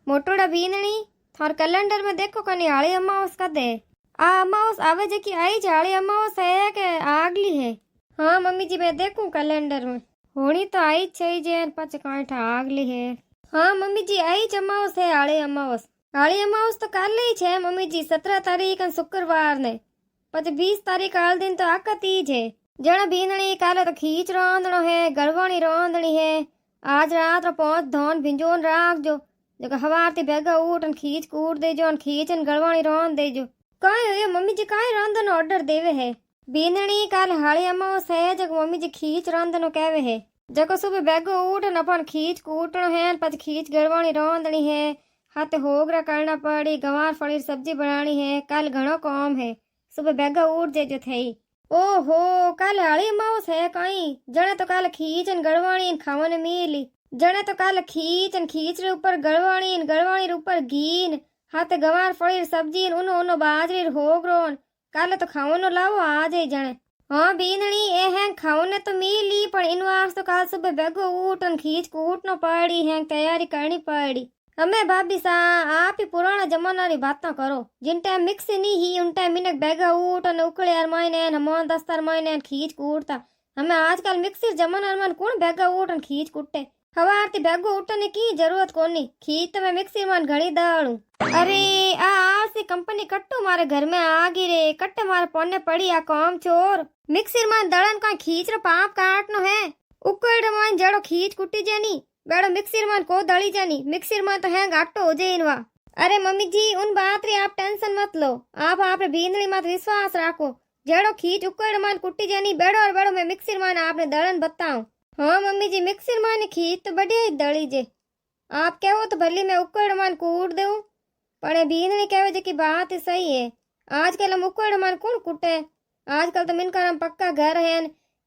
मोटोड़ा बीनणी Thar calendar में देखो कनी हाली अमावस कदे आ अमावस आवे जकी आई हाली अमावस है के आगली है। हाँ मम्मी जी मैं देखूं कैलेंडर में होनी तो आई छई जे पछ कांठा आगली है। हाँ मम्मी जी आई अमावस है हाली अमावस तो कल ही छे मम्मी जी 17 तारीख शुक्रवार ने पछ 20 तारीख आल दिन तो आका तीज है। जण बीनणी काले तो खींच रांधणो है गड़वाणी रांधणी है। आज रात रो पहुंच धोन भिंजोन राखजो जो हवारती भेगा उठ खींच कूट देजो खींचन गड़वाणी रांध देजो। काई हुयो मम्मी जी काई रांधन ऑर्डर देवे है। बीनणी काल हाली अमावस है जको मम्मी जी खींच रांधनो कहवे है जको सुबह भेगो उठ अपन खींच कूटणो है पछ खींच गड़वाणी रांधणी है। हाथे होगरा करना पड़ी गंवार फली सब्जी बनानी है कल घणो काम है सुबह भेगा उठ जेजो थई। ओहो कल हाली अमावस है कई जने तो कल खींचन गड़वाणी खावन मिली जने तो कल खींचन खींच रे ऊपर गड़वाणी रे ऊपर घीन हाथे गंवार फली सब्जी उनो उनो बाजरी होगरोन काले तो खावनो लावो आज ही जने। हाँ बीनणी ए हैं खावने तो मिली पर इन वास तो काल सुबह बेगो उठन खींच कूटनो पड़ी है तैयारी करनी पड़ी। हमें भाभी सा आप ही पुराना जमाना री बातें करो जिन टाइम मिक्सी नहीं ही उन टाइम मिनक बेगा उठन उकड़े मायने हमन दस्तर मायने खींच कूटता। हमें आजकल मिक्सी जमाना मन कौन बेगा उठन खींच कूटे हवारती बेगो उठने की जरूरत कोनी खींच तो मैं मिक्सी मन घणी दालू। अरे आसी कंपनी कट्टू मारे घर में आ गई रे कट्टे मारे पौने पड़ी आ काम चोर मिक्सी मान दड़न का खींच रो पाप काटनो है उकड़ मान जड़ो खींच कुटी जानी बेड़ो मिक्सी मान को दड़ी जानी मिक्सी मान तो है गाटो हो जाए इनवा। अरे मम्मी जी उन बात री आप टेंशन मत लो आप आपरे बींदड़ी मत विश्वास राखो जड़ो खींच उकड़ मान कुटी जानी बेड़ो और बेड़ो मैं मिक्सी मान आपने दड़न बताऊं। हाँ मम्मी जी मिक्सी मान खींच तो बढ़िया ही दड़ी जे आप कहो तो भली मैं उकड़ मान कूट दूं पर बीननी कहे जे की बात सही है। आजकल हम उकड़ मान कौन कुटे आजकल तो मिनका हम पक्का घर है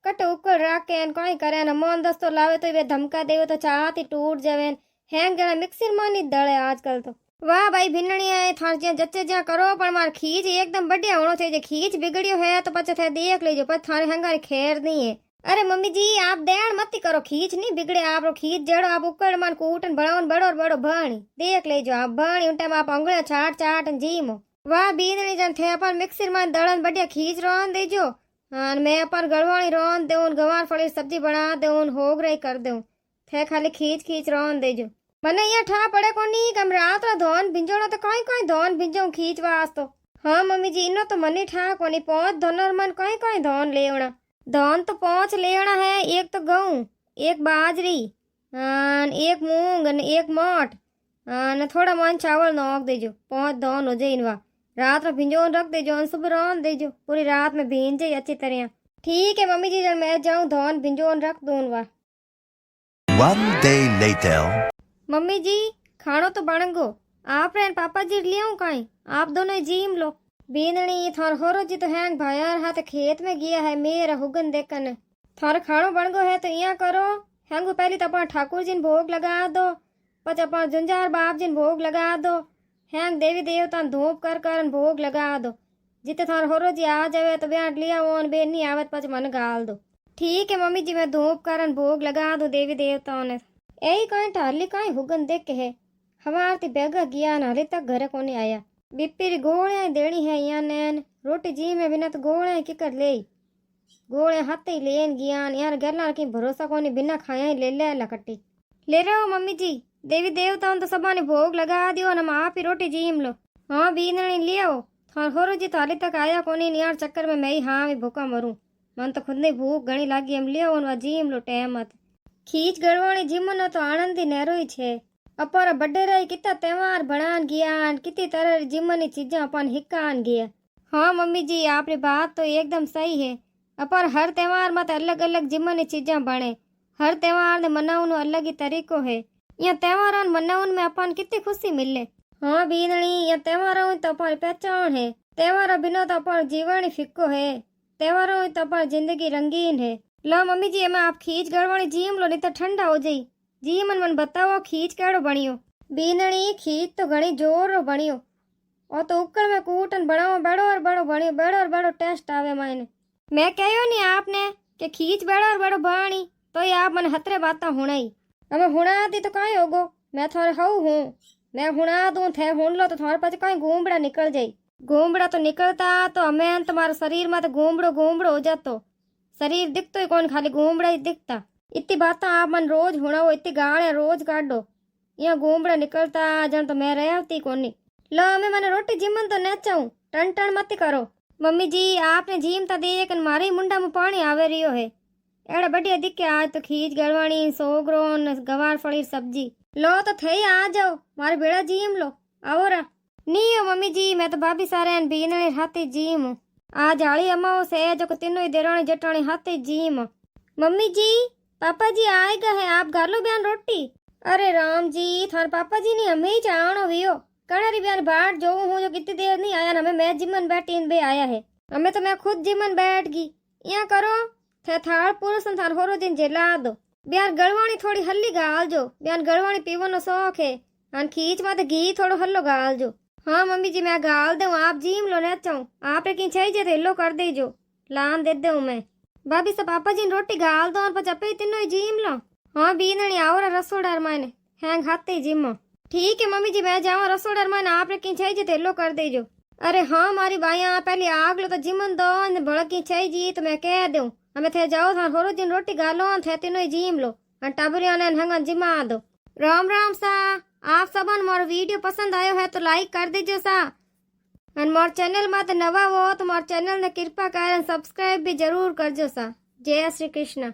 कट उकड़ राख के कोई करे मन दस्तो लावे तो वे धमका देवे तो चाहत ही टूट जावे हैंग जना मिक्सी मान ही दड़े आजकल तो। वाह भाई भिन्नणी है थार ज्या जच्चे ज्या करो पर मार खींच एकदम बढ़िया होनो चाहिए खींच बिगड़ियो है तो पछे थे देख लीजो पर थारे हंगारी खैर नहीं है। अरे मम्मी जी आप देण मत करो खींच नहीं बिगड़े आप खींच जड़ो आप उकड़ मान कूटन बड़ावन बड़ो और बड़ो भणी देख लेजो आप भणी उन टाइम आप अंगुलियां चाट चाट जीमो। वाह बीनणी जन थे अपन मिक्सर मान दड़न बढ़िया खींच रोन देजो हाँ मैं अपन गड़वाणी रोन देउन गंवार फली सब्जी बना देउन होगराई कर देउन थे खाली खींच खींच रोन देजो मने यहाँ ठा पड़े कोनी कम रात रा धोन भिंजोना तो कोई कोई धोन भिंजो खींच वास तो। हाँ मम्मी जी इनो तो मनी ठा कोनी पहुंच धोनर मन कोई कोई धोन लेवना धोन तो 5 लेना है एक तो गेहूं एक बाजरी एक मूंग एक मोट न थोड़ा मन चावल नोक देजो 5 धोन हो जाए इनवा रात में भिंजोन रख देजो सुबह रोन देजो पूरी रात में भींज जाए अच्छी तरह। ठीक है मम्मी जी जब मैं जाऊं धोन भिंजोन रख दूं इनवा। 1 day later मम्मी जी खानो तो बन गो आप रे पापा जी लियाऊं काई आप दोनों जीम लो। बीनणी थार होरो जी तो हैंग भायार हाथ खेत में गया है मेरा हुगन देखन थार खानो बन गो है तो यहाँ करो हैंगू पहले तो अपन ठाकुर जी भोग लगा दो पच अपन जुंजार बाप जी भोग लगा दो हैंग देवी देवता धूप कर कर भोग लगा दो जिते थार होरो जी आ जावे तो ब्याह लिया ओन बेन नहीं आवत पच मन गाल दो। ठीक है मम्मी जी मैं धूप करन भोग लगा दो देवी देवताओं ने यही कहीं टाली कहीं हुगन देख के है हमारे बेगा गया न हाले तक घर को नहीं आया बिप्पी री गोलियां देनी है यहाँ नैन रोटी जी में बिना तो गोलियां की कर ले गोलियां हाथ ही लेन गियान यार गला की भरोसा कोनी बिना खाया ही ले ले लकट्टी ले रहे हो मम्मी जी देवी देवताओं तो सबा ने भोग लगा दियो हम आप ही रोटी जीम लो। हाँ बीनणी ले आओ थार होरो जी तो हाले तक आया कोनी यार चक्कर में मैं ही हाँ भी भूखा मरूं मन तो खुद ने भूख घनी लागी हम ले आओ जीम लो टाइम मत खींच गड़वाणी जीमनो तो आनंद ही नहरो ही छे अपर बड्डेरा कितना त्योहार बनान गया कितनी तरह जिमनी चीजें अपन हिकान गया। हाँ मम्मी जी आपकी बात तो एकदम सही है अपर हर त्योहार मत अलग अलग जिमनी चीजें बने हर त्योहार ने मनाउन अलग ही तरीको है यह त्योहार मनाउन में अपन कितनी खुशी मिले। हाँ बीनणी यह त्योहारों तो अपन पहचान है त्योहारों बिना तो अपन जीवन फिक्को है त्योहारों तो अपन जिंदगी रंगीन है। लो मम्मी जी मैं आप खींच गड़वाणी जीम लो नहीं तो ठंडा हो जाई जी मन बताओ खींच केड़ो बनियो। बीनणी खींच तो घनी जोर रो बनियो और तो उकड़ में कूटन बनाओ बड़ो और बड़ो बनियो बड़ो और बड़ो टेस्ट आवे मायने मैं कहो नहीं आपने कि खींच बड़ो और बड़ो बनी तो ये आप मन हतरे बाता हुणाई हमें हुणाती तो काई होगो मैं थोड़े हऊ हूँ मैं हुणा दूं थे हुण लो तो थारे पास कहीं गोमड़ा निकल जाई। गोमड़ा तो निकलता तो हमें तुम्हारे शरीर में तो गोमड़ो गोमड़ो हो जातो। शरीर दिखतो ही कौन, खाली गोमड़ा ही दिखता। इतनी बात आप मन रोज हुणाओ, इतनी गालियां रोज काटो। यहाँ गोमड़ा निकलता जन तो मैं रहती कोनी। लो हमें मैंने रोटी जिमन तो न चाहूं, टन टन मत करो। मम्मी जी आपने जीमता देख मारे मुंडा में पानी आवे रियो है। एड़ा बढ़िया दिखे आज तो खीच गड़वाणी सोगरो न गवार फली सब्जी। लो तो थे आ जाओ मारे बेड़ा जीम लो, आओ रा। नहीं हो मम्मी जी, मैं तो भाभी सारे बीनने हाथी जीम हूँ। आज आली अम्माओं से जो को तीनों ही देरानी जटानी हाथी जीम। मम्मी जी पापा जी आएगा है, आप घर लो बयान रोटी। अरे राम जी थार पापा जी ने हमें ही चाणो वियो कणारी बयान बाट जो हूँ जो कितनी देर नहीं आया ना, मैं जिमन बैठी बे आया है। हमें तो मैं खुद जिमन बैठ गई। यहाँ करो थे थार पुरुष थार होरो दिन जेला दो। बयान गड़वाणी थोड़ी हल्ली गाल जो, बयान गड़वाणी पीवनो शौक है। अन खींच में घी थोड़ो हल्लो गाल जो। हाँ मम्मी जी मैं गाल दूं, आप जीम लो न चाहूं। आपने की चाहिए तो हिलो कर दीजो, लान दे दूं मैं। भाभी से पापा जी ने रोटी गाल दो और पचपे तीनों ही जीम लो। हाँ बीननी आवरा रसोड़ार मैंने हैंग खाते ही जिम। ठीक है मम्मी जी मैं जाऊँ रसोड़ार मैंने, आपने की चाहिए तो हिलो कर दीजो। अरे हाँ मारी बाइया पहले आग लो तो जिमन दो, भड़क की चाहिए तो मैं कह दूं। हमें थे जाओ था होरो दिन रोटी गालो थे तीनों ही जीम लो और टाबरिया ने हंगा जिमा दो। राम राम सा। आप सबन मोर वीडियो पसंद आयो है तो लाइक कर दीजिए सा। और मोर चैनल में तो नवा हो तो मोर चैनल ने कृपा कर सब्सक्राइब भी जरूर करजो सा। जय श्री कृष्ण।